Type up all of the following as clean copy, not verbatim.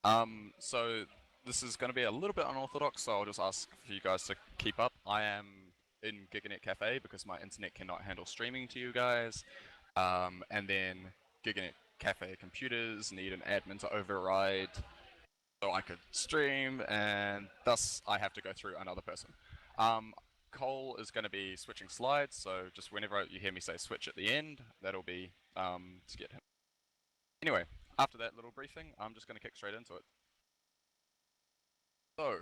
So this is going to be a little bit unorthodox, so I'll just ask for you guys to keep up. I am in Giganet Cafe because my internet cannot handle streaming to you guys. And then Giganet Cafe computers need an admin to override so I could stream, and thus I have to go through another person. Um, Cole is going to be switching slides, so just whenever you hear me say switch at the end, that'll be to get him. Anyway, after that little briefing, I'm just going to kick straight into it. So,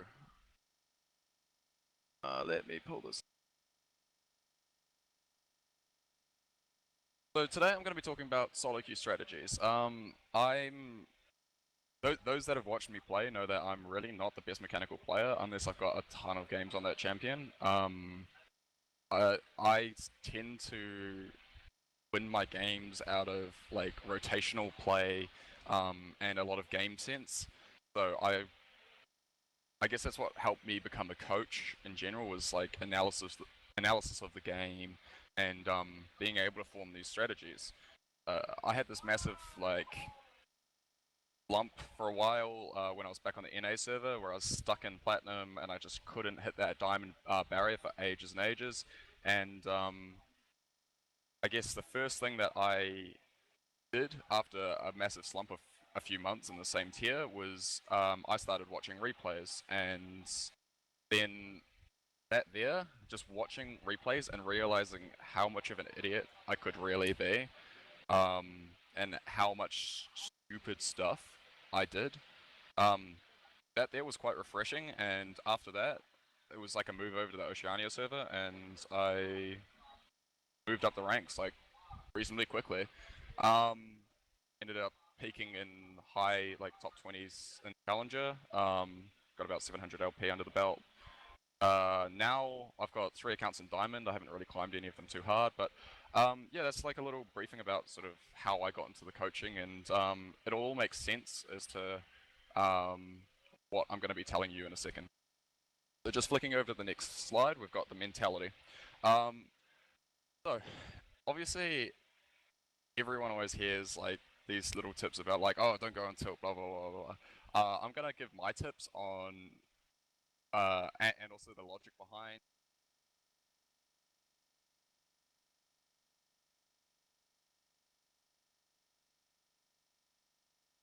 let me pull this. So today I'm going to be talking about solo queue strategies. I'm those that have watched me play know that I'm really not the best mechanical player unless I've got a ton of games on that champion. I tend to win my games out of like rotational play, and a lot of game sense. So I guess that's what helped me become a coach in general was like analysis of the game and being able to form these strategies. I had this massive like lump for a while when I was back on the NA server where I was stuck in platinum and I just couldn't hit that diamond barrier for ages and ages. And I guess the first thing that I did after a massive slump of a few months in the same tier was I started watching replays, and then that there, just watching replays and realizing how much of an idiot I could really be, and how much stupid stuff I did. Um, that there was quite refreshing, and after that, it was like a move over to the Oceania server, and I moved up the ranks like reasonably quickly. Um, Ended up peaking in high like top 20s in Challenger. Got about 700 LP under the belt. Now I've got 3 accounts in Diamond. I haven't really climbed any of them too hard, but yeah, that's like a little briefing about sort of how I got into the coaching, and it all makes sense as to what I'm going to be telling you in a second. So just flicking over to the next slide, we've got the mentality. Um, so obviously everyone always hears like these little tips about like, oh, don't go on tilt, blah blah blah blah. I'm gonna give my tips on and also the logic behind.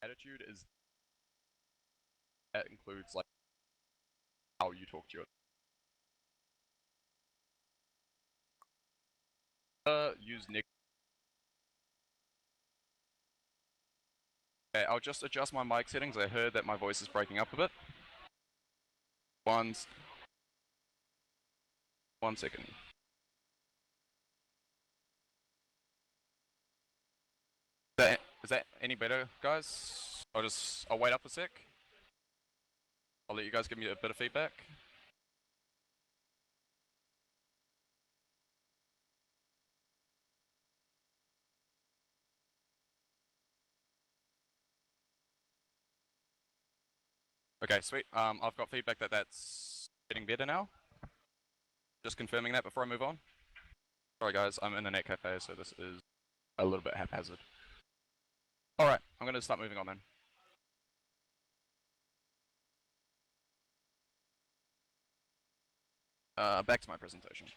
Attitude is that includes like how you talk to your use Nick. Okay, I'll just adjust my mic settings. I heard that my voice is breaking up a bit. One, 1 second. Is that any better, guys? I'll wait up a sec. I'll let you guys give me a bit of feedback. Okay, sweet. I've got feedback that that's getting better now. Just confirming that before I move on. Sorry guys, I'm in a net cafe, so this is a little bit haphazard. Alright, I'm gonna start moving on then. Back to my presentation.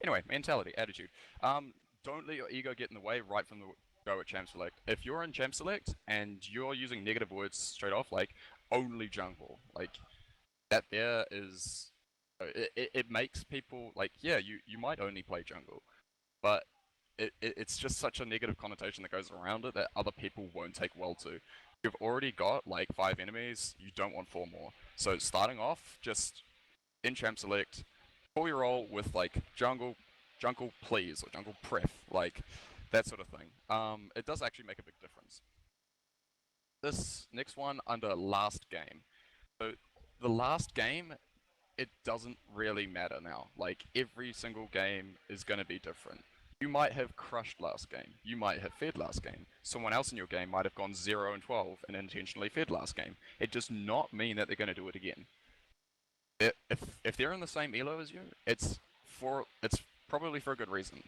Anyway, mentality, attitude. Don't let your ego get in the way right from the go at Champ Select. If you're in Champ Select and you're using negative words straight off, like only jungle, like that there is, it makes people like, yeah, you might only play jungle, but it's just such a negative connotation that goes around it that other people won't take well to. You've already got like 5 enemies, you don't want 4 more. So starting off, just in Champ Select, pull your role with like jungle please, or jungle pref, like that sort of thing. It does actually make a big difference. This next one under last game. So the last game, it doesn't really matter now. Like every single game is going to be different. You might have crushed last game. You might have fed last game. Someone else in your game might have gone 0 and 12 and intentionally fed last game. It does not mean that they're going to do it again. If they're in the same elo as you, it's probably for a good reason.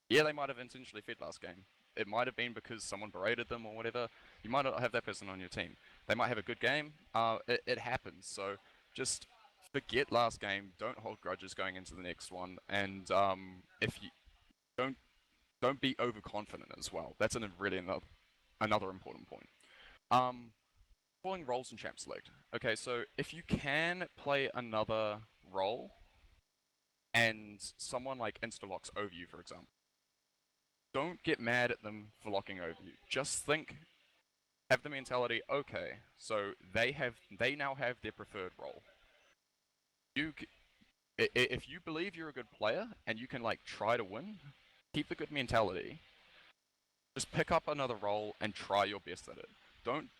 Yeah, they might have intentionally fed last game, it might have been because someone berated them or whatever. You might not have that person on your team. They might have a good game. It happens. So just forget last game. Don't hold grudges going into the next one. And if you don't don't be overconfident as well. That's really another important point. Um, Following roles in Champ Select. Okay, so if you can play another role and someone like insta-locks over you, for example, don't get mad at them for locking over you. Just have the mentality, okay, so they now have their preferred role. If you believe you're a good player and you can like try to win, keep the good mentality. Just pick up another role and try your best at it.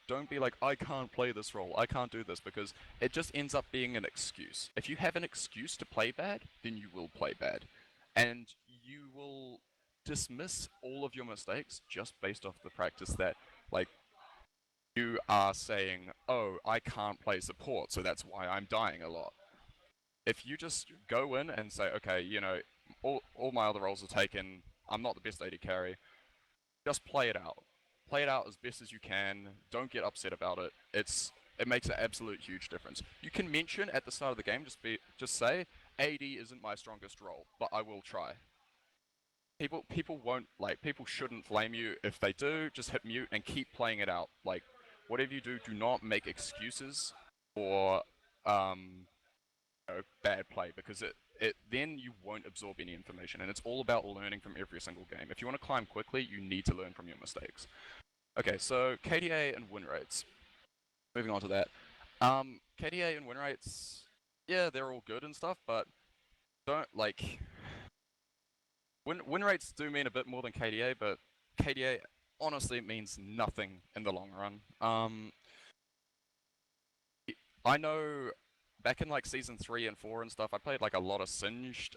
Don't be like, I can't play this role, I can't do this, because it just ends up being an excuse. If you have an excuse to play bad, then you will play bad. And you will dismiss all of your mistakes just based off the practice that, like, you are saying, oh, I can't play support, so that's why I'm dying a lot. If you just go in and say, okay, you know, all my other roles are taken, I'm not the best AD carry, just play it out. Play it out as best as you can. Don't get upset about it. It makes an absolute huge difference. You can mention at the start of the game, just say, AD isn't my strongest role, but I will try. People shouldn't flame you. If they do, just hit mute and keep playing it out. Like, whatever you do not make excuses for bad play, because it then you won't absorb any information, and it's all about learning from every single game. If you want to climb quickly, you need to learn from your mistakes. Okay, so KDA and win rates. Moving on to that. KDA and win rates, yeah, they're all good and stuff, but don't like win rates do mean a bit more than KDA, but KDA honestly means nothing in the long run. I know back in like season 3 and 4 and stuff, I played like a lot of Singed,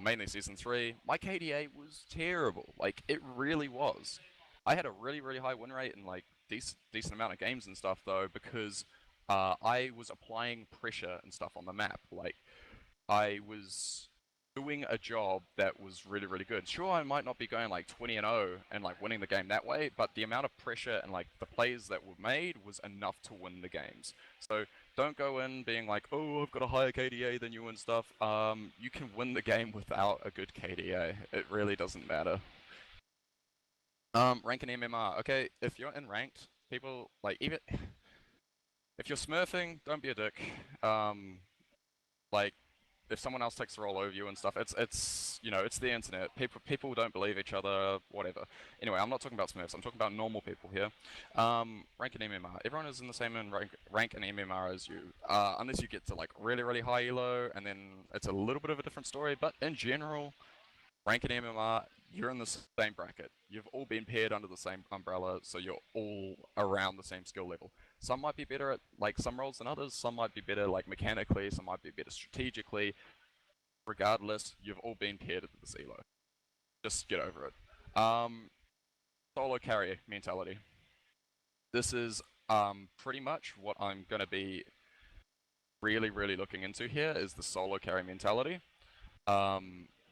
mainly season 3. My KDA was terrible. Like, it really was. I had a really, really high win rate and like decent amount of games and stuff though, because I was applying pressure and stuff on the map. Like, I was doing a job that was really, really good. Sure, I might not be going like 20-0 and like winning the game that way, but the amount of pressure and like the plays that were made was enough to win the games. So don't go in being like, oh, I've got a higher KDA than you and stuff. You can win the game without a good KDA. It really doesn't matter. Rank and MMR. Okay, if you're in ranked, people like even if you're smurfing, don't be a dick. Like if someone else takes the role over you and stuff, it's you know, it's the internet. People don't believe each other, whatever. Anyway, I'm not talking about Smurfs. I'm talking about normal people here. Rank and MMR. Everyone is in the same rank and MMR as you, unless you get to like really really high elo, and then it's a little bit of a different story. But in general, rank and MMR, you're in the same bracket. You've all been paired under the same umbrella, so you're all around the same skill level. Some might be better at like some roles than others, some might be better like mechanically, some might be better strategically. Regardless, you've all been paired at this elo. Just get over it. Solo carry mentality. This is pretty much what I'm gonna be really, really looking into here is the solo carry mentality.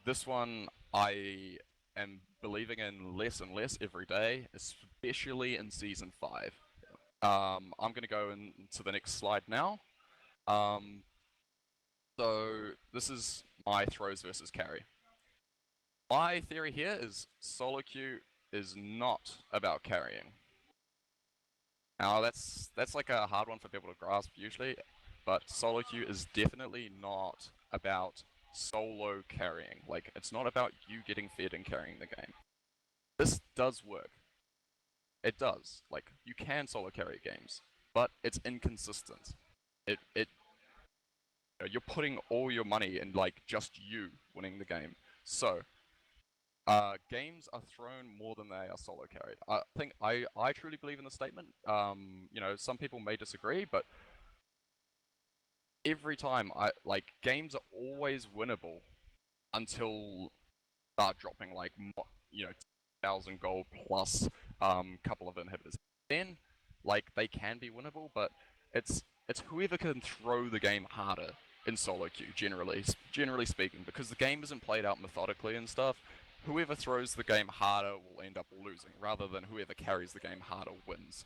This one I am believing in less and less every day, especially in Season 5. I'm going to go into the next slide now. So this is my throws versus carry. My theory here is solo queue is not about carrying. Now that's like a hard one for people to grasp usually, but solo queue is definitely not about solo carrying. Like, it's not about you getting fed and carrying the game. This does work. It does. Like, you can solo carry games, but it's inconsistent. You're putting all your money in like just you winning the game. So, games are thrown more than they are solo carried. I think I truly believe in the statement. You know, some people may disagree, but every time games are always winnable until start dropping like you know 1,000 gold plus couple of inhibitors. Then like they can be winnable, but it's whoever can throw the game harder in solo queue generally speaking, because the game isn't played out methodically and stuff. whoever throws the game harder will end up losing, rather than whoever carries the game harder wins.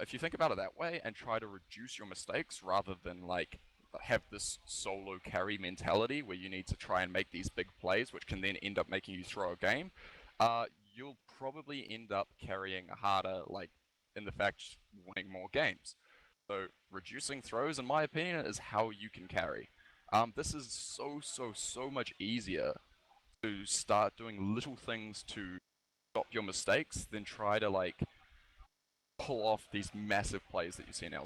If you think about it that way and try to reduce your mistakes rather than like have this solo carry mentality where you need to try and make these big plays, which can then end up making you throw a game, you'll probably end up carrying harder, like in the fact winning more games. So reducing throws, in my opinion, is how you can carry. This is so much easier to start doing little things to stop your mistakes than try to like pull off these massive plays that you see now.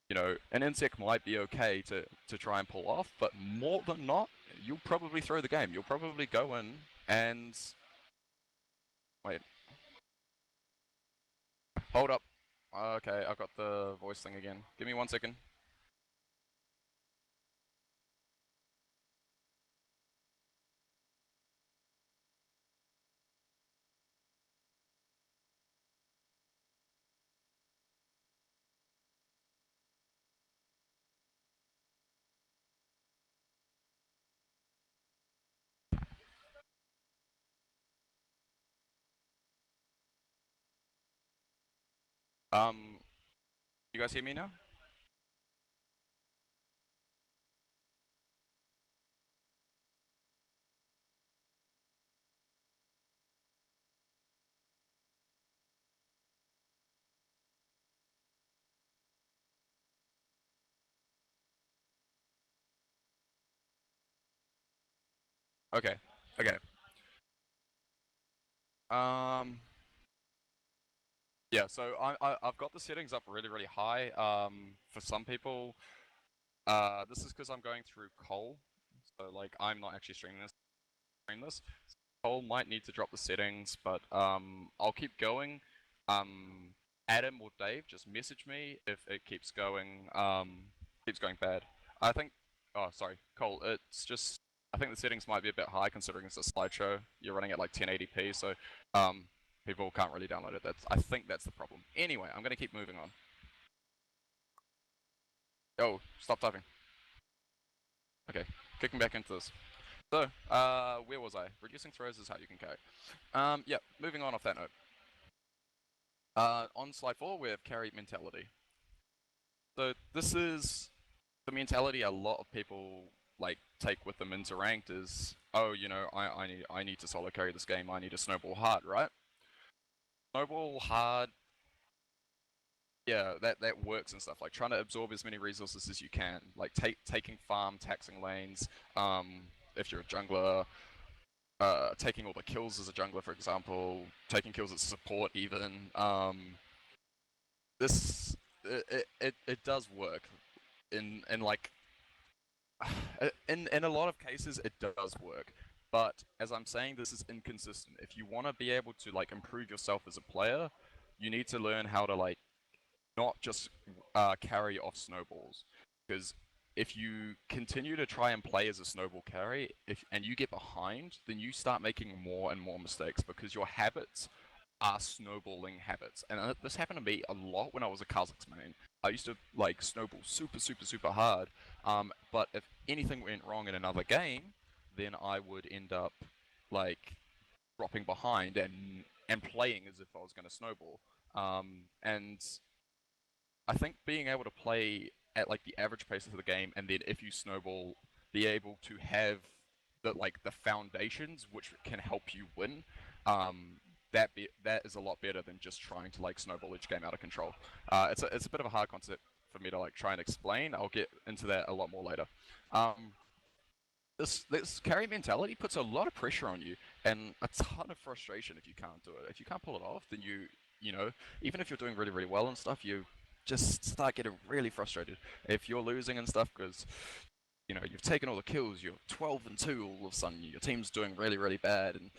You know, an insect might be okay to try and pull off, but more than not, you'll probably throw the game. You'll probably go in and wait, hold up. Okay, I've got the voice thing again. Give me 1 second. Um, you guys hear me now? Okay. Okay. Um, yeah, so I've got the settings up really high. For some people, this is because I'm going through Cole, so like I'm not actually streaming this. Cole might need to drop the settings, but I'll keep going. Adam or Dave, just message me if it keeps going bad. I think. Oh, sorry, Cole. It's just. I think the settings might be a bit high considering it's a slideshow. You're running at like 1080p, so um, people can't really download it. I think that's the problem. Anyway, I'm gonna keep moving on. Oh, stop typing. Okay, kicking back into this. So, where was I? Reducing throws is how you can carry. Yeah, moving on off that note. On slide 4, we have carry mentality. So this is the mentality a lot of people like take with them into ranked is, oh, you know, I need to solo carry this game. I need to snowball hard, right? Snowball hard, yeah, that works and stuff. Like trying to absorb as many resources as you can, like taking farm, taxing lanes. If you're a jungler, taking all the kills as a jungler, for example, taking kills as support even. This it does work in like in a lot of cases it does work, but as I'm saying, this is inconsistent. If you want to be able to like improve yourself as a player, you need to learn how to like not just carry off snowballs, because if you continue to try and play as a snowball carry, if and you get behind, then you start making more and more mistakes because your habits are snowballing habits. And this happened to me a lot when I was a Kazakhs main. I used to like snowball super hard, but if anything went wrong in another game, then I would end up like dropping behind and playing as if I was going to snowball. And I think being able to play at like the average pace of the game, and then if you snowball, be able to have the foundations which can help you win. That is a lot better than just trying to like snowball each game out of control. It's a bit of a hard concept for me to like try and explain. I'll get into that a lot more later. Um, this carry mentality puts a lot of pressure on you and a ton of frustration if you can't do it. If you can't pull it off, then you know, even if you're doing really well and stuff, you just start getting really frustrated if you're losing and stuff because you know you've taken all the kills, you're 12-2 all of a sudden, your team's doing really bad, and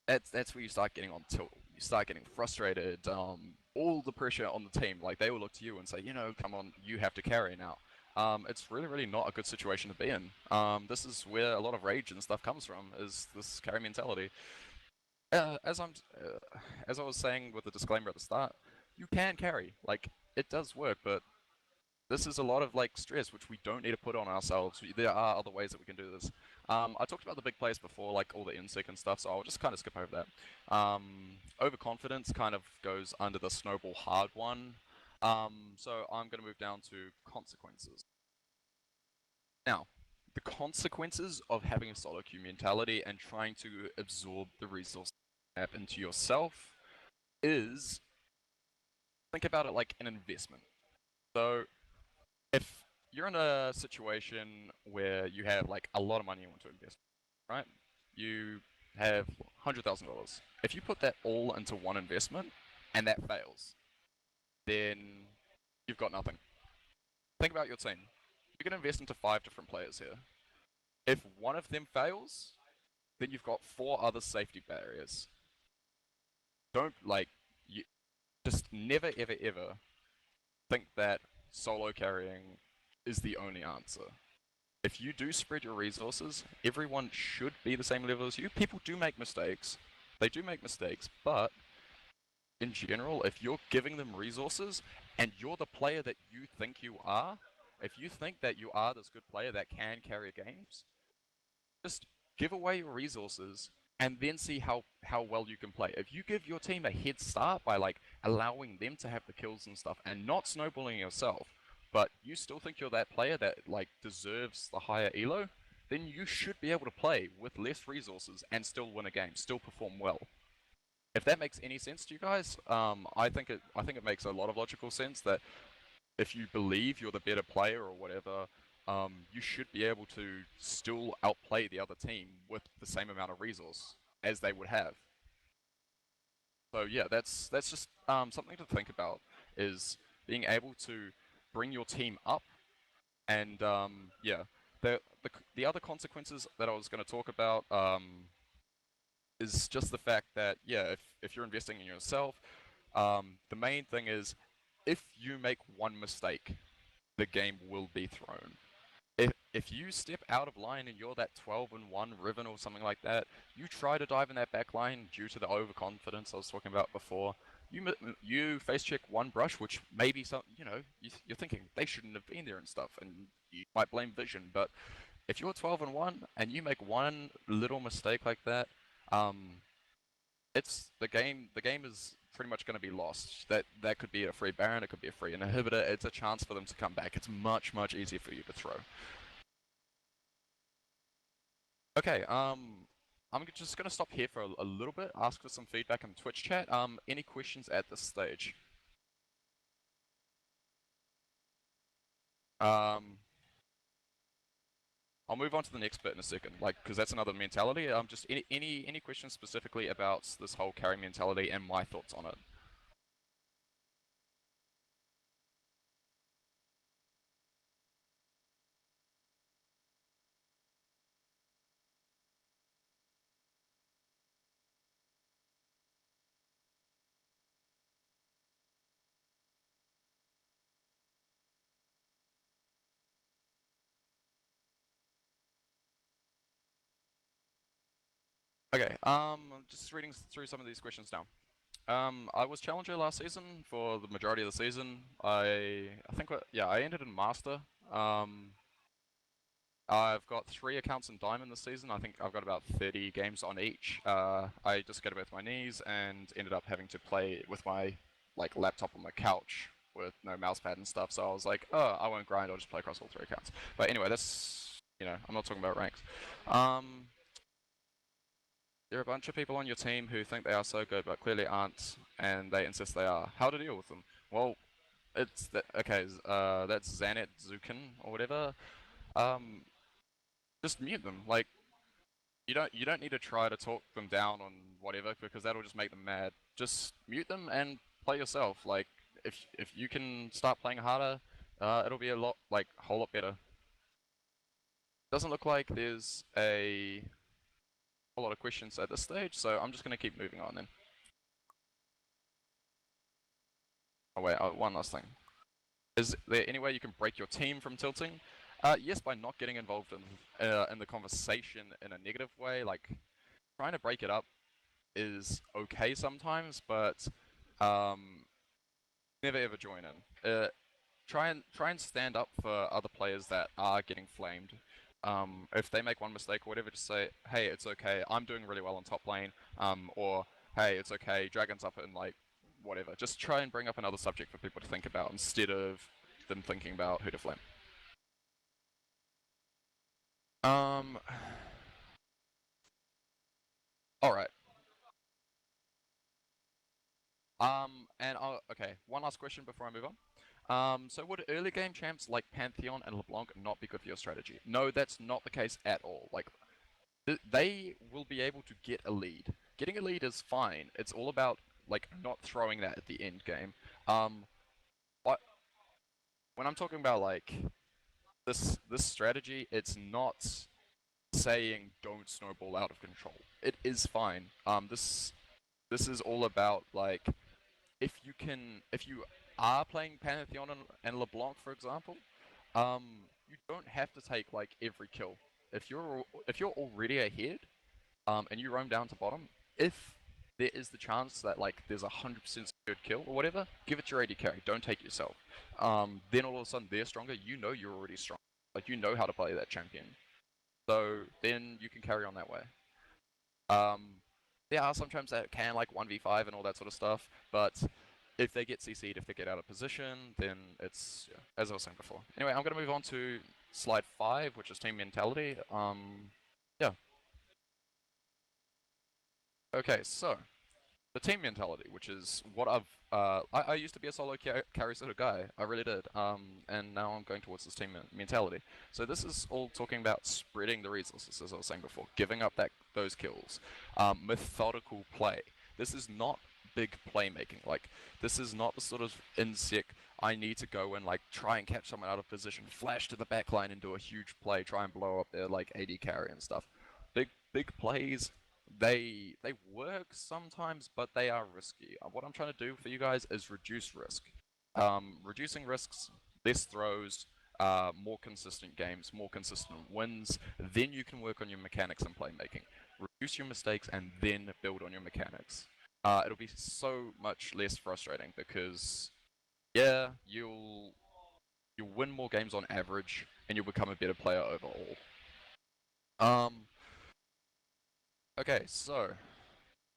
that's where you start getting on tilt. You start getting frustrated. All the pressure on the team, like they will look to you and say, you know, come on, you have to carry now. It's really not a good situation to be in. This is where a lot of rage and stuff comes from, is this carry mentality. Uh, as I'm, as I was saying with the disclaimer at the start, you can carry. Like it does work, but this is a lot of like stress which we don't need to put on ourselves. There are other ways that we can do this. I talked about the big plays before, like all the insec and stuff, so I'll just kind of skip over that. Overconfidence kind of goes under the snowball hard one. So I'm going to move down to consequences. Now, the consequences of having a solo queue mentality and trying to absorb the resource map into yourself is think about it like an investment. So if you're in a situation where you have like a lot of money you want to invest, right? You have $100,000. If you put that all into one investment and that fails, then you've got nothing. Think about your team. You can invest into 5 different players here. If one of them fails, then you've got 4 other safety barriers. Don't like you just never ever ever think that solo carrying is the only answer. If you do spread your resources, everyone should be the same level as you. People do make mistakes. They do make mistakes, but in general, if you're giving them resources and you're the player that you think you are, if you think that you are this good player that can carry games, just give away your resources and then see how well you can play. If you give your team a head start by like allowing them to have the kills and stuff and not snowballing yourself, but you still think you're that player that like deserves the higher elo, then you should be able to play with less resources and still win a game, still perform well. If that makes any sense to you guys, I think it makes a lot of logical sense that if you believe you're the better player or whatever, you should be able to still outplay the other team with the same amount of resource as they would have. So yeah, that's just something to think about is being able to bring your team up and yeah, the other consequences that I was going to talk about is just the fact that yeah, if you're investing in yourself, the main thing is if you make one mistake, the game will be thrown. If you step out of line and you're that 12-1 Riven or something like that, you try to dive in that back line due to the overconfidence I was talking about before. You face check one brush, which maybe some you're thinking they shouldn't have been there and stuff, and you might blame vision. But if you're 12-1 and you make one little mistake like that, um, it's the game. The game is pretty much going to be lost. That could be a free Baron, it could be a free inhibitor. It's a chance for them to come back. It's much easier for you to throw. Okay, I'm just gonna stop here for a little bit, ask for some feedback in Twitch chat. Any questions at this stage? Um, I'll move on to the next bit in a second, like, because that's another mentality. Just any questions specifically about this whole carry mentality and my thoughts on it? Okay, just reading through some of these questions now. I was challenger last season for the majority of the season. I think yeah, I ended in master. Um, I've got 3 accounts in Diamond this season. I think I've got about 30 games on each. I just got it with my knees and ended up having to play with my like laptop on my couch with no mousepad and stuff. So I was like, oh, I won't grind. I'll just play across all 3 accounts. But anyway, that's I'm not talking about ranks. Um, there are a bunch of people on your team who think they are so good but clearly aren't, and they insist they are. How to deal with them? Well, it's that okay. That's Zanet Zukin or whatever. Um, just mute them. Like you don't need to try to talk them down on whatever because that'll just make them mad. Just mute them and play yourself. Like if you can start playing harder, it'll be a lot like a whole lot better. Doesn't look like there's a whole lot of questions at this stage, so I'm just gonna keep moving on then. Oh wait, one last thing. Is there any way you can break your team from tilting? Yes, by not getting involved in the conversation in a negative way. Like trying to break it up is okay sometimes, but um, never ever join in. try and stand up for other players that are getting flamed. If they make one mistake or whatever, just say, "Hey, it's okay. I'm doing really well on top lane." Or, "Hey, it's okay. Dragon's up in like whatever." Just try and bring up another subject for people to think about instead of them thinking about who to flame. Um, all right. And okay, one last question before I move on. So would early game champs like Pantheon and LeBlanc not be good for your strategy? No, that's not the case at all. Like, they will be able to get a lead. Getting a lead is fine. It's all about like not throwing that at the end game. Um, but when I'm talking about like this strategy, it's not saying don't snowball out of control. It is fine. This is all about like if you are playing Pantheon and LeBlanc, for example, you don't have to take like every kill. If you're already ahead, and you roam down to bottom, if there is the chance that like there's 100% secured kill or whatever, give it your AD carry. Don't take yourself. Then all of a sudden they're stronger. You know you're already strong. Like you know how to play that champion. So then you can carry on that way. Um, there are sometimes that can like 1v5 and all that sort of stuff, but if they get CC'd, if they get out of position, then it's, yeah, as I was saying before. Anyway, I'm going to move on to slide 5, which is team mentality. Yeah. Okay, so the team mentality, which is what I used to be a solo carry sort of guy. I really did. And now I'm going towards this team mentality. So this is all talking about spreading the resources, as I was saying before, giving up those kills, methodical play. This is not big playmaking. Like this is not the sort of insec. I need to go and like try and catch someone out of position, flash to the back line and do a huge play, try and blow up their like AD carry and stuff. Big plays, they work sometimes, but they are risky. What I'm trying to do for you guys is reduce risk. Reducing risks, less throws, more consistent games, more consistent wins. Then you can work on your mechanics and playmaking. Reduce your mistakes and then build on your mechanics. It'll be so much less frustrating because yeah, you'll win more games on average and you'll become a better player overall. Um, okay, so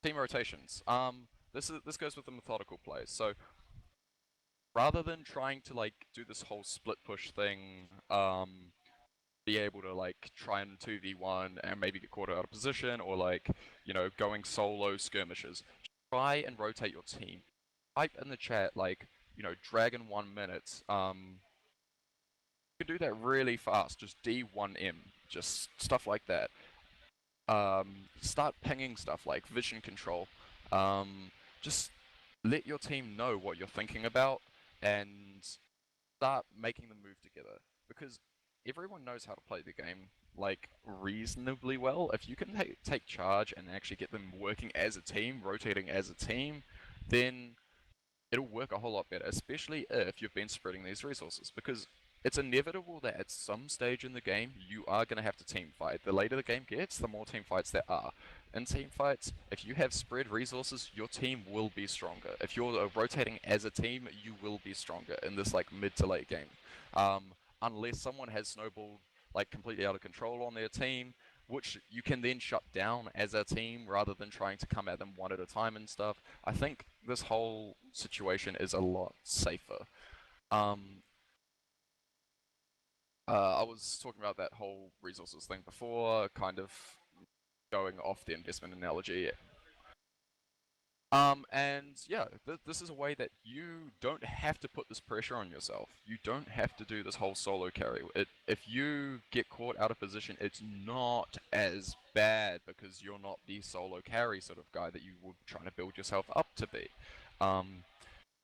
team rotations. This goes with the methodical plays. So rather than trying to like do this whole split push thing, be able to like try and 2v1 and maybe get caught out of position, or like going solo skirmishes, try and rotate your team. Type in the chat like Dragon 1 minute. You can do that really fast. Just D1M, just stuff like that. Start pinging stuff like vision control. Just let your team know what you're thinking about and start making them move together because everyone knows how to play the game like reasonably well. If you can take charge and actually get them working as a team, rotating as a team, then it'll work a whole lot better, especially if you've been spreading these resources, because it's inevitable that at some stage in the game you are going to have to team fight. The later the game gets, the more team fights there are. In team fights, if you have spread resources, your team will be stronger. If you're rotating as a team, you will be stronger in this like mid to late game. Um, Unless someone has snowballed like completely out of control on their team, which you can then shut down as a team rather than trying to come at them one at a time and stuff. I think this whole situation is a lot safer. Um, I was talking about that whole resources thing before, kind of going off the investment analogy. And yeah, this is a way that you don't have to put this pressure on yourself. You don't have to do this whole solo carry. If you get caught out of position, it's not as bad because you're not the solo carry sort of guy that you were trying to build yourself up to be. Um,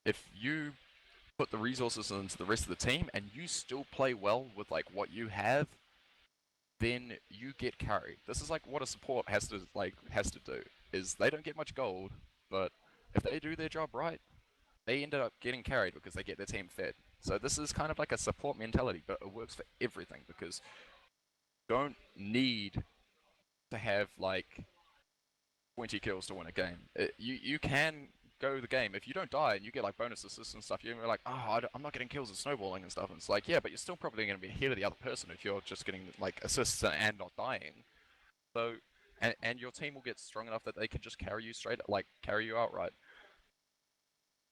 if you put the resources into the rest of the team and you still play well with like what you have, then you get carried. This is like what a support has to do. Is they don't get much gold, but if they do their job right, they ended up getting carried because they get their team fed. So this is kind of like a support mentality, but it works for everything because you don't need to have like 20 kills to win a game. You can go the game. If you don't die and you get like bonus assists and stuff, you're like, oh, I'm not getting kills and snowballing and stuff. And it's like, yeah, but you're still probably going to be ahead of the other person if you're just getting like assists and not dying. So, and your team will get strong enough that they can just carry you straight, like carry you outright.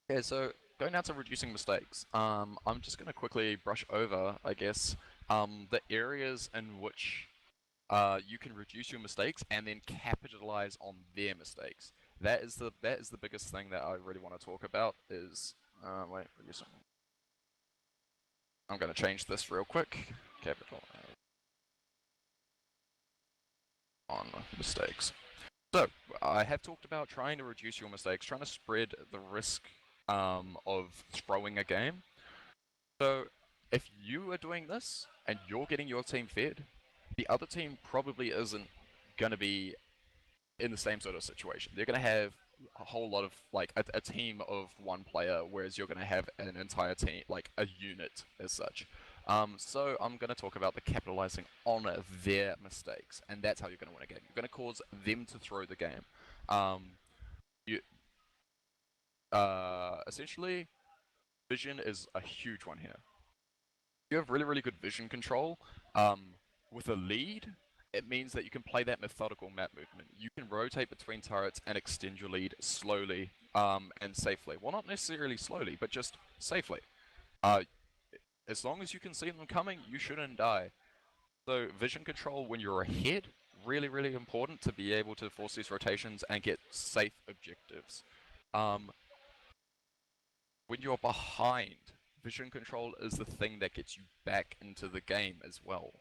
Yeah, so going down to reducing mistakes, I'm just going to quickly brush over, I guess, the areas in which you can reduce your mistakes and then capitalize on their mistakes. That is the biggest thing that I really want to talk about. Is wait, reducing. I'm going to change this real quick. Capitalize on mistakes. So I have talked about trying to reduce your mistakes, trying to spread the risk of throwing a game. So if you are doing this and you're getting your team fed, the other team probably isn't going to be in the same sort of situation. They're going to have a whole lot of like a team of one player, whereas you're going to have an entire team, like a unit as such. So I'm going to talk about the capitalizing on their mistakes, and that's how you're going to win a game. You're going to cause them to throw the game. You essentially, vision is a huge one here. You have really, really good vision control. With a lead, it means that you can play that methodical map movement. You can rotate between turrets and extend your lead slowly and safely. Well, not necessarily slowly, but just safely. Uh, as long as you can see them coming, you shouldn't die. So vision control when you're ahead, really, really important to be able to force these rotations and get safe objectives. Um, when you're behind, vision control is the thing that gets you back into the game as well.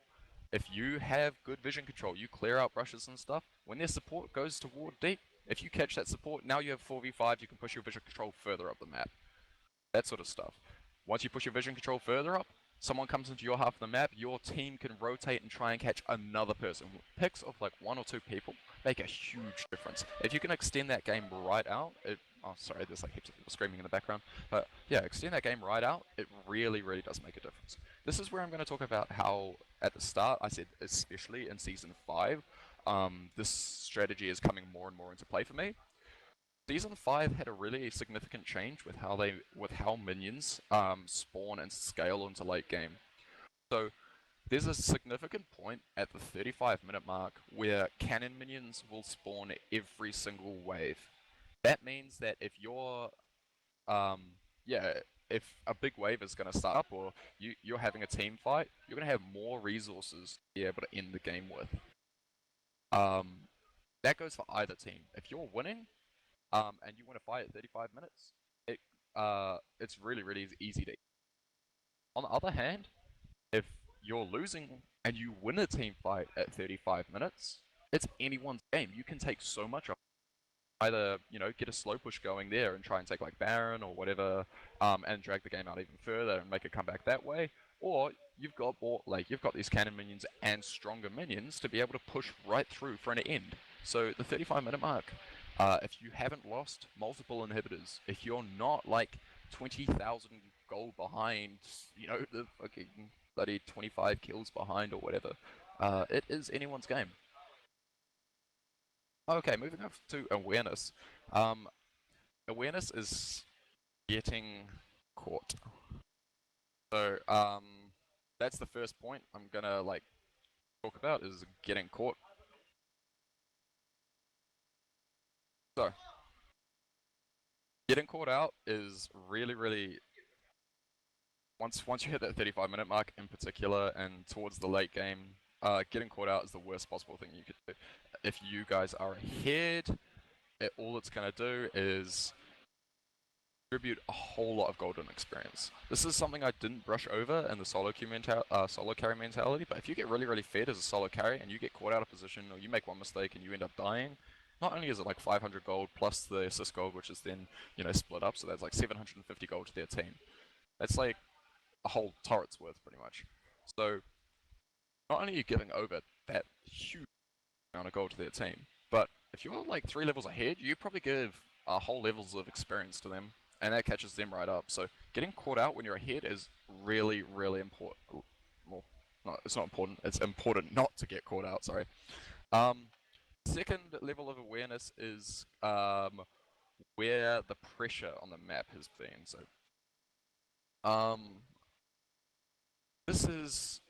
If you have good vision control, you clear out brushes and stuff, when their support goes toward deep, if you catch that support, now you have 4v5, you can push your vision control further up the map. That sort of stuff. Once you push your vision control further up, someone comes into your half of the map, your team can rotate and try and catch another person. Picks of like one or two people make a huge difference. If you can extend that game right out, oh sorry, there's like heaps of people screaming in the background. But yeah, extend that game right out, it really, really does make a difference. This is where I'm going to talk about how, at the start, I said especially in Season 5, this strategy is coming more and more into play for me. Season 5 had a really significant change with how minions spawn and scale into late game. So there's a significant point at the 35-minute mark where cannon minions will spawn every single wave. That means that if you're yeah, if a big wave is going to start up or you're having a team fight, you're going to have more resources to be able to end the game with. That goes for either team. If you're winning, and you want to fight at 35 minutes, it's really, really easy to. On the other hand, if you're losing and you win a team fight at 35 minutes, it's anyone's game. You can take so much off. Either, get a slow push going there and try and take like Baron or whatever, and drag the game out even further and make a comeback that way. Or you've got these cannon minions and stronger minions to be able to push right through for an end. So the 35-minute mark, if you haven't lost multiple inhibitors, if you're not like 20,000 gold behind, the fucking bloody 25 kills behind or whatever, it is anyone's game. Okay, moving up to awareness. Awareness is getting caught. So, that's the first point I'm gonna like talk about is getting caught. So, getting caught out is really, really once you hit that 35-minute mark in particular, and towards the late game, getting caught out is the worst possible thing you could do. If you guys are ahead, all it's gonna do is contribute a whole lot of golden experience. This is something I didn't brush over in the solo carry mentality, but if you get really, really fed as a solo carry and you get caught out of position or you make one mistake and you end up dying, not only is it like 500 gold plus the assist gold, which is then, split up, so that's like 750 gold to their team. That's like a whole turret's worth, pretty much. So, not only are you giving over that huge amount of gold to their team, but if you're like 3 levels ahead, you probably give whole levels of experience to them, and that catches them right up. So getting caught out when you're ahead is really, really important. Well, no, it's not important. It's important not to get caught out. Sorry. Second level of awareness is where the pressure on the map has been. So, um, this is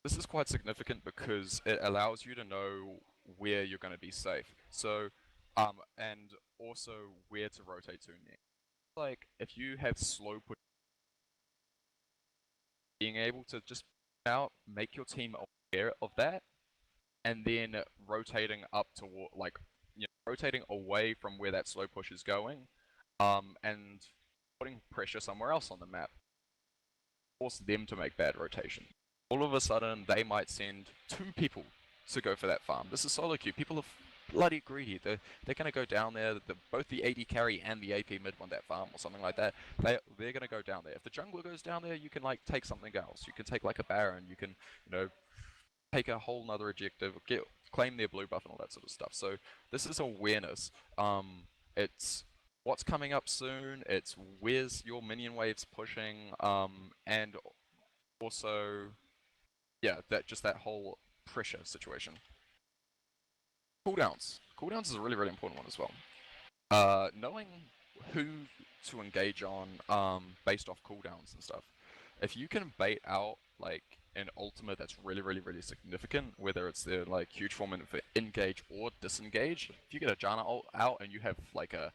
this is quite significant because it allows you to know where you're going to be safe. So, and also where to rotate to next. Like if you have slow push, being able to just out, make your team aware of that, and then rotating up toward rotating away from where that slow push is going, and putting pressure somewhere else on the map, force them to make bad rotation. All of a sudden, they might send two people to go for that farm. This is solo queue. People are bloody greedy. They're gonna go down there. Both the AD carry and the AP mid want that farm or something like that. They're gonna go down there. If the jungler goes down there, you can like take something else. You can take like a Baron. You can take a whole nother objective, claim their blue buff and all that sort of stuff. So this is awareness. It's what's coming up soon. It's where's your minion waves pushing. And also, yeah, that whole pressure situation. Cooldowns. Cooldowns is a really really important one as well. Knowing who to engage on based off cooldowns and stuff. If you can bait out like an ultimate that's really really really significant, whether it's their like huge form for engage or disengage, if you get a Janna ult out and you have like a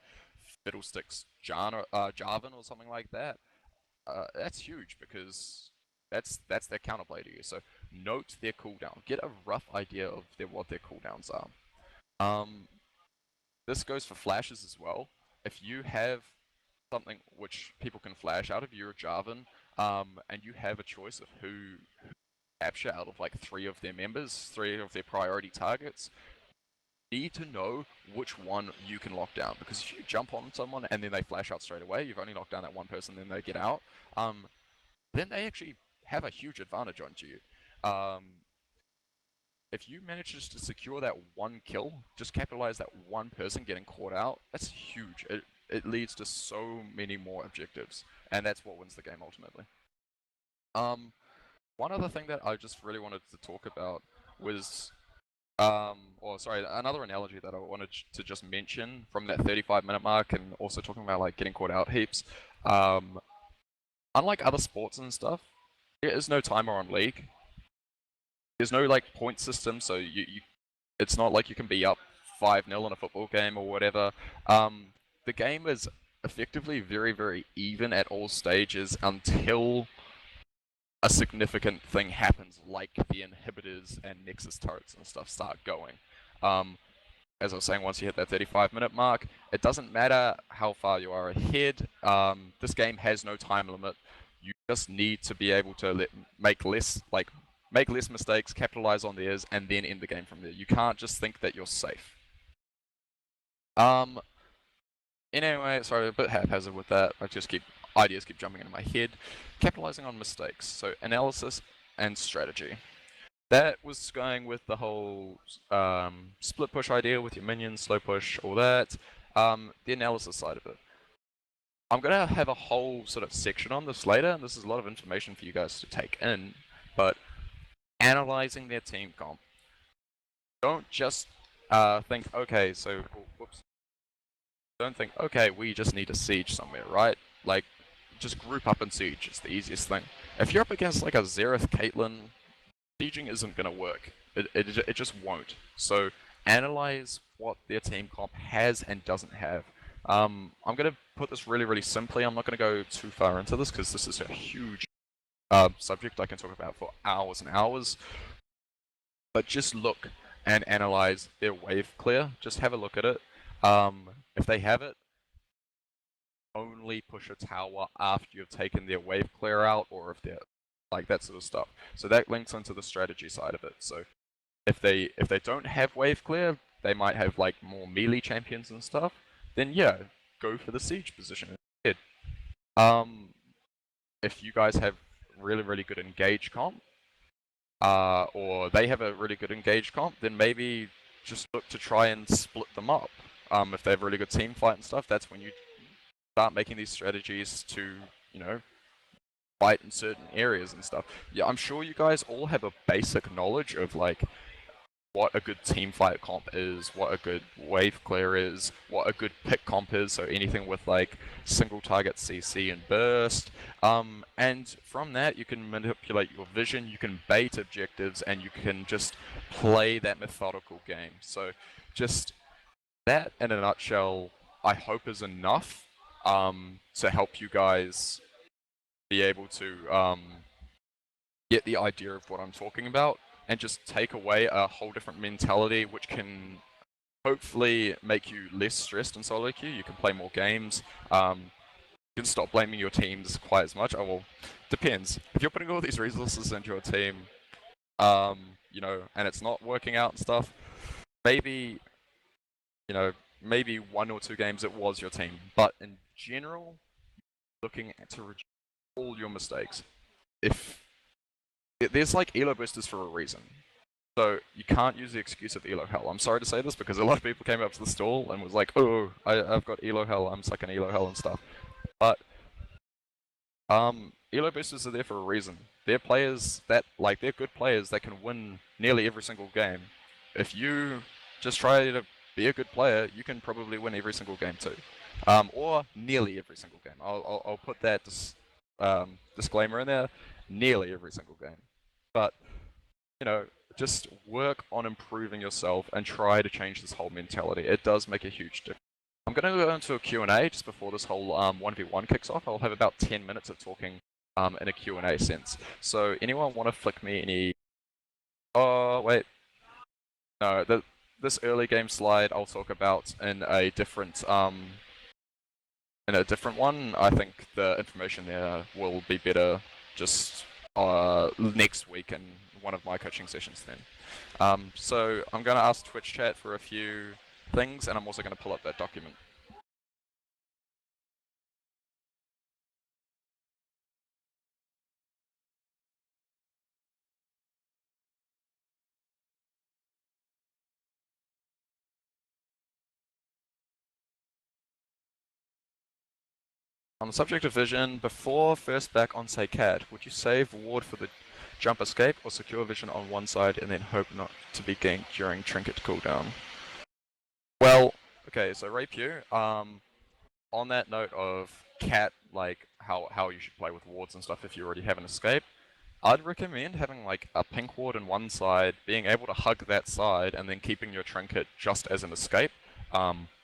Fiddlesticks Janna Jarvan or something like that, that's huge because that's their counterplay to you. So note their cooldown. Get a rough idea of what their cooldowns are. Um, this goes for flashes as well. If you have something which people can flash out of, you're a Jarvan, and you have a choice of who capture out of like three of their members, three of their priority targets, need to know which one you can lock down. Because if you jump on someone and then they flash out straight away, you've only locked down that one person, then they get out, then they actually have a huge advantage onto you. If you manage just to secure that one kill, just capitalize that one person getting caught out, that's huge. It leads to so many more objectives, and that's what wins the game ultimately. One other thing that I just really wanted to talk about was, or sorry, another analogy that I wanted to just mention from that 35-minute mark, and also talking about like getting caught out heaps. Unlike other sports and stuff, there is no timer on League. There's no like point system, so it's not like you can be up 5-0 in a football game or whatever. The game is effectively very, very even at all stages until a significant thing happens, like the inhibitors and Nexus turrets and stuff start going. As I was saying, once you hit that 35-minute mark, it doesn't matter how far you are ahead. This game has no time limit. You just need to be able to make less mistakes, capitalize on theirs, and then end the game from there. You can't just think that you're safe. Anyway, sorry, a bit haphazard with that. Ideas keep jumping into my head. Capitalizing on mistakes. So analysis and strategy. That was going with the whole split push idea with your minions, slow push, all that. The analysis side of it. I'm gonna have a whole sort of section on this later, and this is a lot of information for you guys to take in. But analyzing their team comp. Don't just think, okay, so whoops. Don't think, okay, we just need a siege somewhere, right? Like, just group up and siege. It's the easiest thing. If you're up against like a Xerath Caitlyn, sieging isn't gonna work. It just won't. So analyze what their team comp has and doesn't have. I'm gonna put this really, really simply. I'm not gonna go too far into this because this is a huge subject I can talk about for hours and hours. But just look and analyze their wave clear. Just have a look at it. If they have it, only push a tower after you've taken their wave clear out, or if they're like that sort of stuff. So that links into the strategy side of it. So if they don't have wave clear, they might have like more melee champions and stuff. Then yeah, go for the siege position instead. If you guys have really really good engage comp, or they have a really good engage comp, then maybe just look to try and split them up. If they have really good team fight and stuff, that's when you start making these strategies to, fight in certain areas and stuff. Yeah, I'm sure you guys all have a basic knowledge of like what a good team fight comp is, what a good wave clear is, what a good pick comp is, so anything with like single target CC and burst. And from that you can manipulate your vision, you can bait objectives, and you can just play that methodical game. So just that in a nutshell, I hope is enough to help you guys be able to get the idea of what I'm talking about, and just take away a whole different mentality, which can hopefully make you less stressed in solo queue. You can play more games. You can stop blaming your teams quite as much. Oh well, depends. If you're putting all these resources into your team, you know, and it's not working out and stuff, maybe, you know, maybe 1 or 2 games it was your team. But in general, looking to reduce all your mistakes. If there's like elo boosters for a reason. So you can't use the excuse of elo hell. I'm sorry to say this because a lot of people came up to the stall and was like, oh, I've got elo hell, I'm stuck in elo hell and stuff. But elo boosters are there for a reason. They're players that, like, they're good players that can win nearly every single game. If you just try to be a good player, you can probably win every single game too. Or nearly every single game. I'll put that disclaimer in there, nearly every single game. But, you know, just work on improving yourself and try to change this whole mentality. It does make a huge difference. I'm going to go into a Q&A just before this whole 1v1 kicks off. I'll have about 10 minutes of talking in a Q&A sense. So anyone want to flick me any... Oh, wait. No, this early game slide I'll talk about in a different one. I think the information there will be better just next week in one of my coaching sessions then. So I'm going to ask Twitch chat for a few things, and I'm also going to pull up that document. On the subject of vision, before first back on say CAD, would you save ward for the jump escape or secure vision on one side and then hope not to be ganked during trinket cooldown? Well, okay, so Rapier, on that note of cat, like how you should play with wards and stuff if you already have an escape, I'd recommend having like a pink ward on one side, being able to hug that side, and then keeping your trinket just as an escape,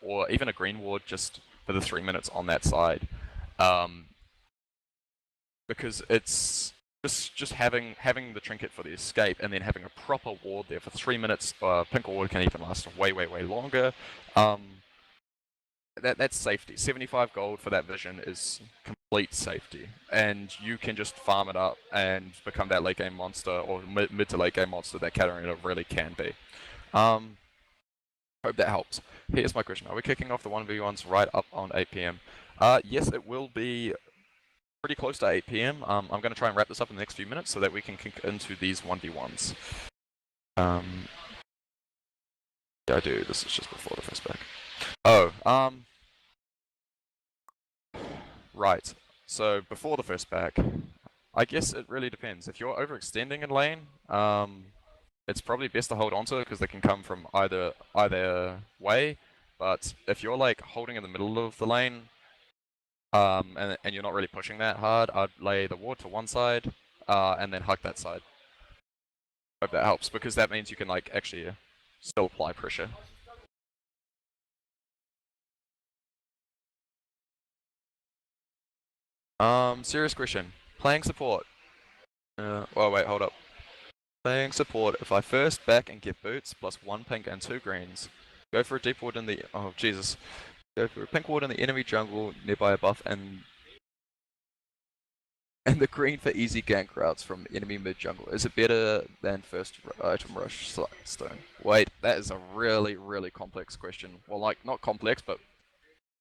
or even a green ward just for the 3 minutes on that side. Because it's just having the trinket for the escape and then having a proper ward there for 3 minutes. Pink ward can even last way longer. That's safety. 75 gold for that vision is complete safety, and you can just farm it up and become that late game monster or mid to late game monster that Katarina really can be. Hope that helps. Here's my question: are we kicking off the 1v1s right up on 8 PM? Yes, it will be pretty close to 8 PM. I'm going to try and wrap this up in the next few minutes so that we can kick into these 1v1s. Yeah, I do. This is just before the first back. Oh, right. So before the first back, I guess it really depends. If you're overextending in lane, it's probably best to hold onto it because they can come from either way. But if you're like holding in the middle of the lane, and you're not really pushing that hard, I'd lay the ward to one side, and then hug that side. Hope that helps, because that means you can like actually still apply pressure. Serious question. Playing support. Oh wait, hold up. Playing support, if I first back and get boots, plus 1 pink and 2 greens, go for a deep ward in the... oh Jesus. Go for a pink ward in the enemy jungle nearby a buff, and the green for easy gank routes from enemy mid jungle. Is it better than first item rush stone? Wait, that is a really complex question. Well, like, not complex, but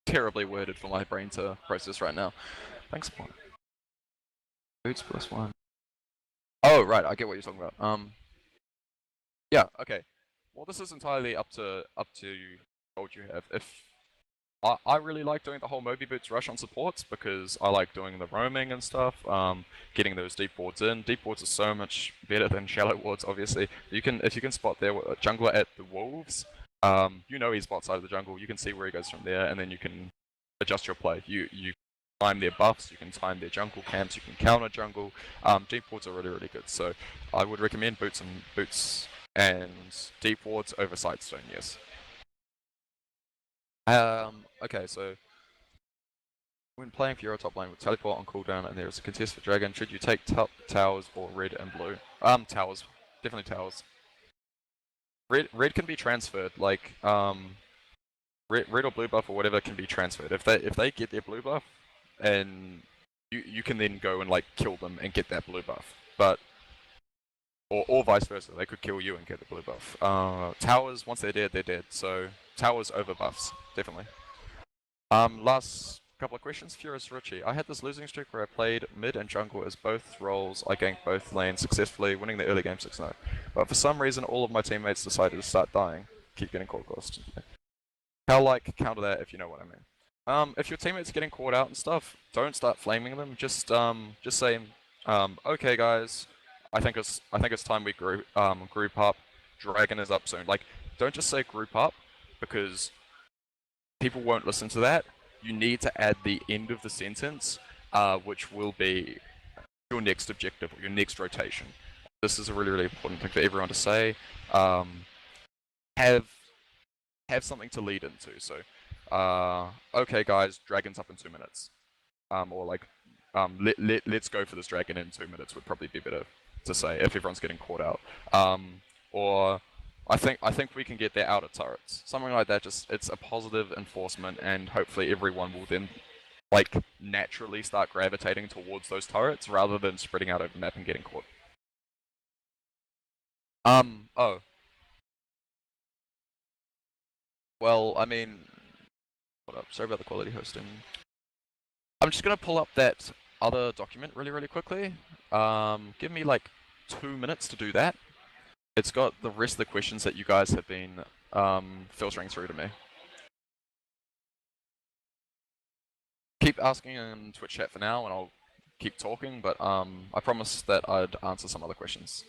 terribly worded for my brain to process right now. Thanks, Paul. Boots plus 1. Oh, right, I get what you're talking about. Yeah, okay. Well, this is entirely up to gold you have. I really like doing the whole Moby Boots rush on supports because I like doing the roaming and stuff, getting those deep wards in. Deep wards are so much better than shallow wards, obviously. If you can spot their jungler at the wolves, you know he's bot side of the jungle, you can see where he goes from there, and then you can adjust your play. You time their buffs, you can time their jungle camps, you can counter jungle. Deep wards are really, really good, so I would recommend boots and deep wards over Sightstone, yes. Okay, so when playing for Euro top lane with teleport on cooldown and there is a contest for dragon, should you take towers or red and blue? Towers. Definitely towers. Red can be transferred, like red or blue buff or whatever can be transferred. If they get their blue buff, and you can then go and like kill them and get that blue buff. But or vice versa, they could kill you and get the blue buff. Towers, once they're dead, they're dead. So towers over buffs, definitely. Last couple of questions. Furious Richie. I had this losing streak where I played mid and jungle as both roles. I ganked both lanes successfully, winning the early game 6-0. But for some reason, all of my teammates decided to start dying. Keep getting caught cost. How like counter that if you know what I mean? If your teammates are getting caught out and stuff, don't start flaming them. Just say, okay guys, I think it's time we group up. Dragon is up soon. Like, don't just say group up, because people won't listen to that. You need to add the end of the sentence, which will be your next objective or your next rotation. This is a really, really important thing for everyone to say. Have something to lead into. So, okay, guys, dragon's up in 2 minutes. Or like, let's go for this dragon in 2 minutes would probably be better to say if everyone's getting caught out. Or I think we can get their outer turrets. Something like that. Just it's a positive enforcement, and hopefully everyone will then like naturally start gravitating towards those turrets rather than spreading out over the map and getting caught. Oh. Well, I mean, hold up. Sorry about the quality hosting. I'm just gonna pull up that other document really, really quickly. Give me like 2 minutes to do that. It's got the rest of the questions that you guys have been filtering through to me. Keep asking in Twitch chat for now, and I'll keep talking, but I promised that I'd answer some other questions.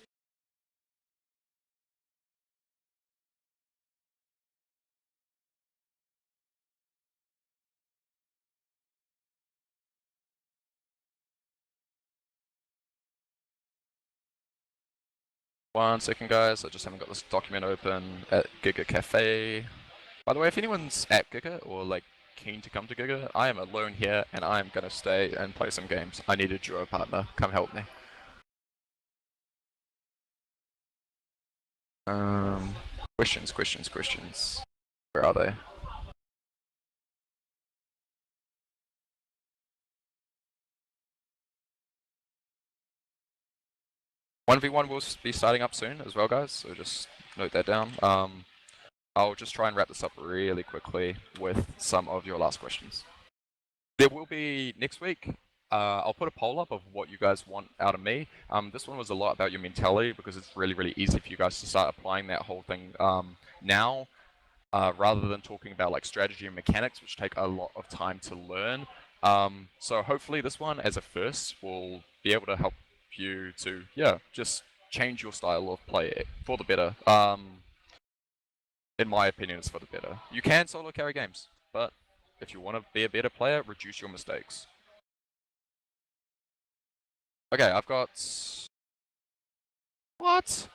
One second, guys. I just haven't got this document open at Giga Cafe. By the way, if anyone's at Giga or like keen to come to Giga, I am alone here, and I am gonna stay and play some games. I need a duo partner. Come help me. Questions. Where are they? One v one will be starting up soon as well, guys. So just note that down. I'll just try and wrap this up really quickly with some of your last questions. There will be next week. I'll put a poll up of what you guys want out of me. This one was a lot about your mentality because it's really, really easy for you guys to start applying that whole thing now, rather than talking about like strategy and mechanics, which take a lot of time to learn. So hopefully this one, as a first, will be able to help you to, just change your style of play for the better. In my opinion, it's for the better. You can solo carry games, but if you want to be a better player, reduce your mistakes. Okay, I've got... What?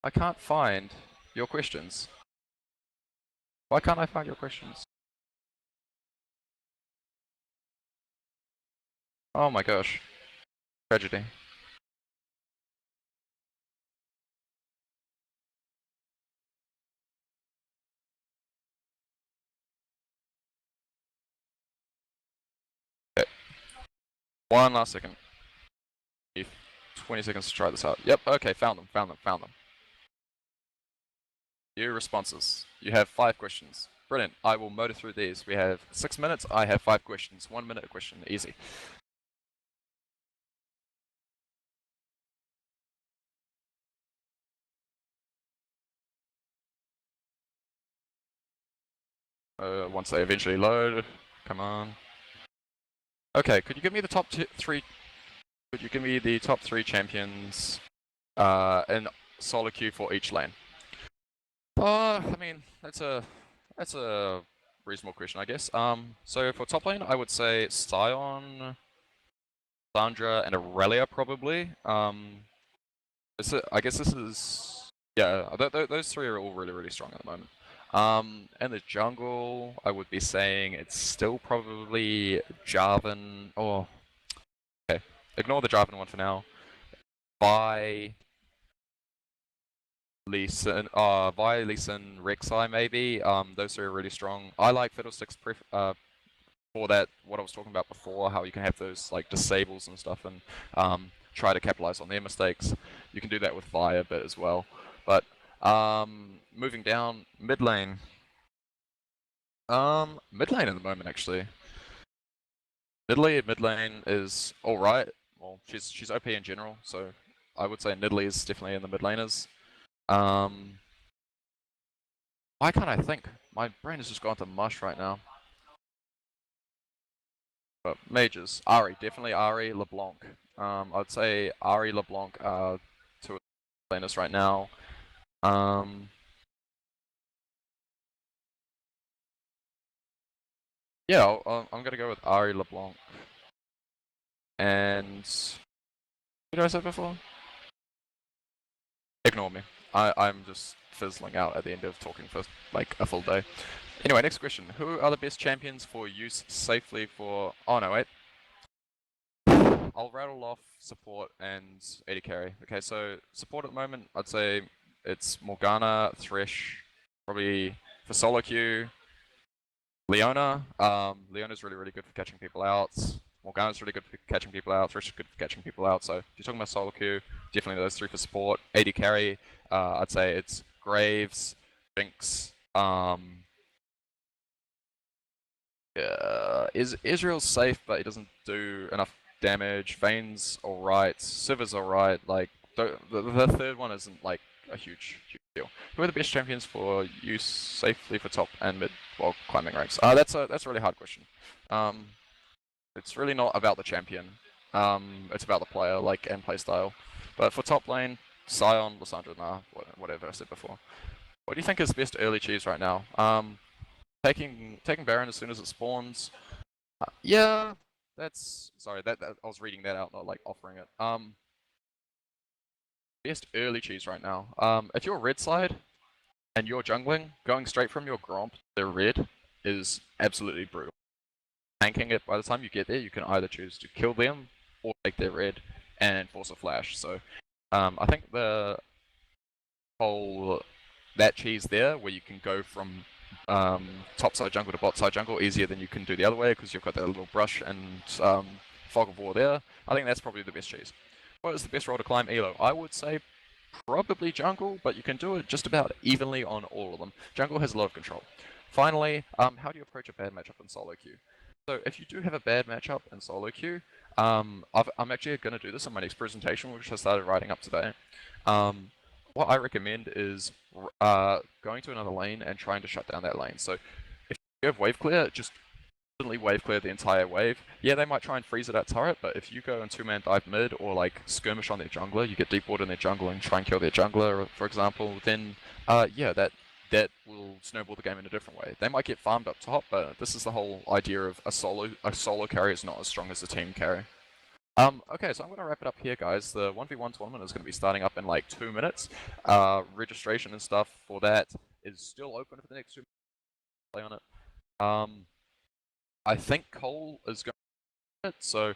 I can't find your questions. Why can't I find your questions? Oh my gosh. Tragedy. Okay. One last second. 20 seconds to try this out. Yep, okay, found them. New responses. You have 5 questions. Brilliant. I will motor through these. We have 6 minutes. I have 5 questions. 1 minute a question. Easy. once they eventually load. Come on. Okay, could you give me the top three? Could you give me the top three champions in solo queue for each lane? I mean that's a reasonable question, I guess. So for top lane, I would say Sion, Sandra, and Aurelia probably. I guess this is yeah. Those three are all really strong at the moment. And the jungle, I would be saying it's still probably Jarvan. Oh, okay. Ignore the Jarvan one for now. Vi, Lee Sin, Rek'Sai maybe. Those three are really strong. I like Fiddlesticks for that. What I was talking about before, how you can have those like disables and stuff, and try to capitalize on their mistakes. You can do that with Vi a bit as well. But moving down mid lane. Mid lane at the moment actually. Mid lane is all right. Well, she's OP in general, so I would say Nidalee is definitely in the mid laners. Why can't I think? My brain has just gone to mush right now. But mages, Ahri, definitely Ahri, LeBlanc. I'd say Ahri, LeBlanc are two laners right now. Yeah, I'm gonna go with Ahri, LeBlanc. And what did I say before? Ignore me. I'm just fizzling out at the end of talking for like a full day. Anyway, next question. Who are the best champions for use safely for... Oh no, wait. I'll rattle off support and AD carry. Okay, so support at the moment, I'd say it's Morgana, Thresh, probably for solo queue, Leona. Leona's really good for catching people out. Morgana's really good for catching people out. Thresh is good for catching people out. So if you're talking about solo queue, definitely those three for support. AD carry, I'd say it's Graves, Jinx, is Israel's safe, but he doesn't do enough damage. Vayne's alright. Siv's alright. Like the third one isn't like a huge deal. Who are the best champions for use safely for top and mid while climbing ranks? That's a really hard question. It's really not about the champion. It's about the player, like and playstyle. But for top lane, Sion, Lissandra, nah, whatever I said before. What do you think is the best early cheese right now? Taking Baron as soon as it spawns. Yeah, that's sorry. That I was reading that out, not like offering it. Best early cheese right now. If you're red side and you're jungling, going straight from your Gromp to red is absolutely brutal. Tanking it by the time you get there, you can either choose to kill them or take their red and force a flash. So, I think the whole that cheese there, where you can go from top side jungle to bot side jungle easier than you can do the other way because you've got that little brush and fog of war there. I think that's probably the best cheese. What is the best role to climb elo? I would say probably jungle, but you can do it just about evenly on all of them. Jungle has a lot of control. Finally, how do you approach a bad matchup in solo queue? So if you do have a bad matchup in solo queue, I'm actually going to do this in my next presentation, which I started writing up today. What I recommend is going to another lane and trying to shut down that lane. So if you have wave clear, just instantly wave clear the entire wave. Yeah, they might try and freeze it at turret, but if you go and two-man dive mid or like skirmish on their jungler, you get deep water in their jungle and try and kill their jungler, for example, then yeah, that will snowball the game in a different way. They might get farmed up top, but this is the whole idea of a solo carry is not as strong as a team carry. Okay, so I'm going to wrap it up here, guys. The 1v1 tournament is going to be starting up in like 2 minutes. Registration and stuff for that is still open for the next 2 minutes. Play on it. I think Cole is going to it, so